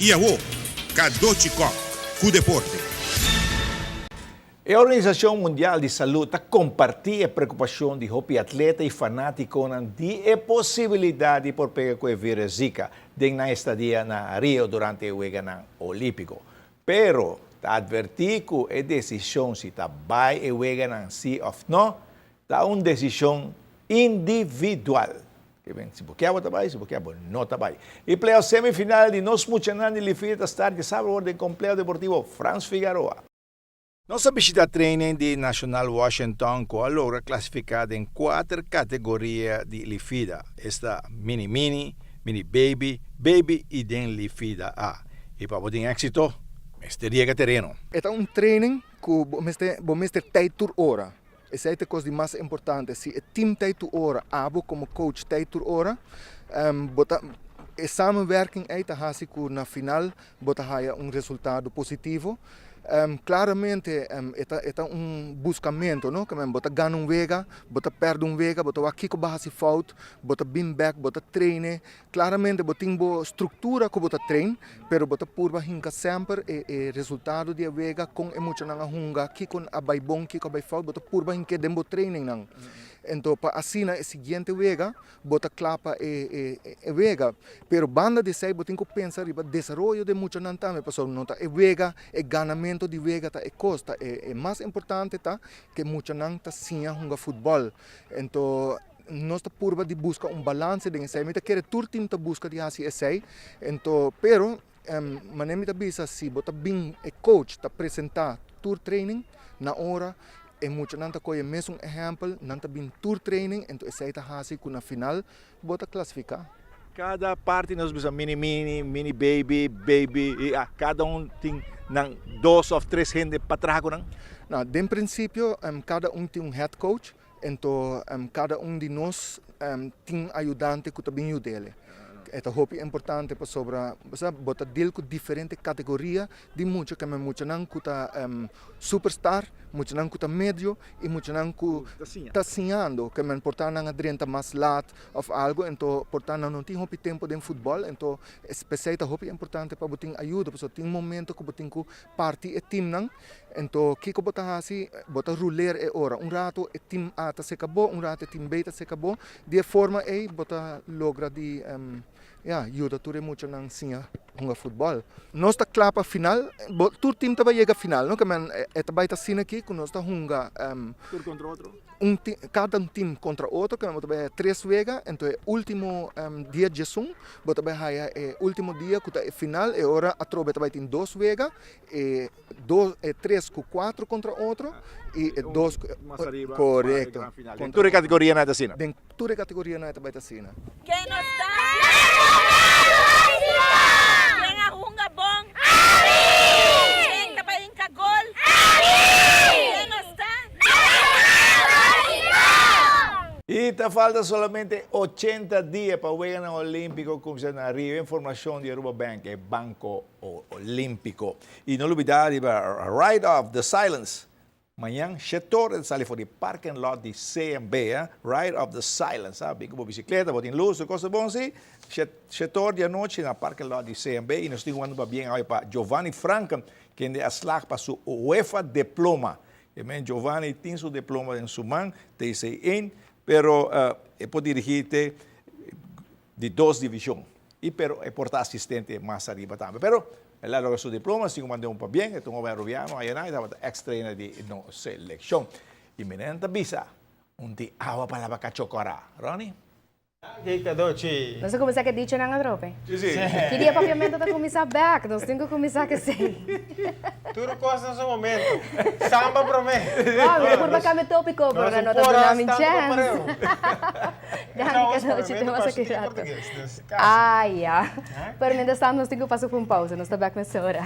Iaô, Kadochikok, com deporte. A Organização Mundial de Saúde compartilha a preocupação de hopi atleta e fanático de a possibilidade por pegar com o vírus Zika na estadia na Rio durante o Jogo Olímpico. Pero, advertir que a decisão se vai e o Jogo sim ou não, é uma decisão individual. Se boqueava trabalho, se boqueava não trabalho. E play semifinal de nós muchanan de Lifita tarde sábado de completo deportivo Franz Figueroa. Nossa visita training de National Washington logra classificada em 4 categorias de Lifida. Esta mini, baby e den Lifida A. E para poder êxito, mesteria terreno. É um training que você tem por hora. Essa é a coisa mais importante. Se o time tem por hora, abo como coach tem por hora, a samenwerking é que na final bota resultado positivo. Claramente é buscamento, não? Que bota ganha vega, bota perde vega, bota aqui que base falta, bota bin back, bota treine. Claramente bota tem boa estrutura que bota trein, pero bota purba hinka sempre e resultado de vega com emocional hunga, aqui com a bai bom, aqui com a bai falta, bota purba hinka dembo training nang. Então para assim na seguinte vega, bota clapa e vega, pero banda de sei bota tem que pensar riba desenvolvimento de muito não também, pessoal não tá e vega e ganamento de vega tá e costa é mais importante tá que muito não tá sim a futebol. Então nós tá purba de busca balance de sei, meta querer tur time tá busca de assim sei. Então pero manemita bisa se bota bem e coach tá apresentar tour training na hora. E muito não tá com o mesmo exemplo, não tá bem tour training, então essa é a assim que na final bota classificar. Cada parte nós bisa mini baby e cada tem 2 ou 3 gente para trás não? Não, de princípio cada tem head coach, então cada de nós tem ajudante que também ajuda ele. É importante para sobre bota deal com diferentes categorias de muito que muito não cuta superstar, muito não cuta médio e muito não tá sinhando que me portar na adrenta mais lat of algo então portar não tem hopi tempo de futebol então especialmente hopi importante para botar ajuda porque tem momento que botar com parte e time não então que botar assim botar ruler é hora rato e time A tá se acabou rato e time B tá se acabou de forma aí botar logra de ajuda tudo muito não sim a futebol. Nós tá claro final, todo time tá vai chegar final, não que man é tá vai tá sim aqui que nós tá hunga tur contra outro. Cada time contra outro que nós vai 3 vezes, então é último dia de junho, bota vai é último dia que tá final e agora a tropa tá vai tem 2 vezes e 3 com 4 contra outro e 2 correto. Em toda categoria nada assim. Em toda categoria nada vai tá sim. Quem não está? Quem arrunga bom? Quem trabalha em cagol? Quem não está? E te falta solamente 80 dias para o Jogo Olímpico como se na Rio. Informação de Aruba Bank, é Banco Olímpico. E não olvidar, Ride of the Silence. Amanhã, setor sale fora de parking lot de CMB, Ride of the Silence, sabe? Como bicicleta, botin luz, coisa bom assim. Setor de noite na parking lot de CMB e nós temos um bem aí para Giovanni Franca, que é a slag para sua UEFA diploma. Giovanni tem seu diploma em sua mão, TCN, pero pode dirigir-te de 2 divisões. E pero é portar assistente mais arriba também. Pero ela logra su diploma, se mandou para bem, então o Rubiano, aí estava extra de seleção. E menina bisa, di awa para la chocora, Ronnie? Nós vamos começar a dizer na tropa. Sim. Queria papiamento da começar back, nós temos que começar a ser. Tudo costa no momento. Samba para mim. Ah, por bacana tópico, para não dar nome chance. Dani, que noite temos aqui rato. Ah, já. Pero ainda estamos, nós temos que passar por pausa, nós estamos back nessa hora.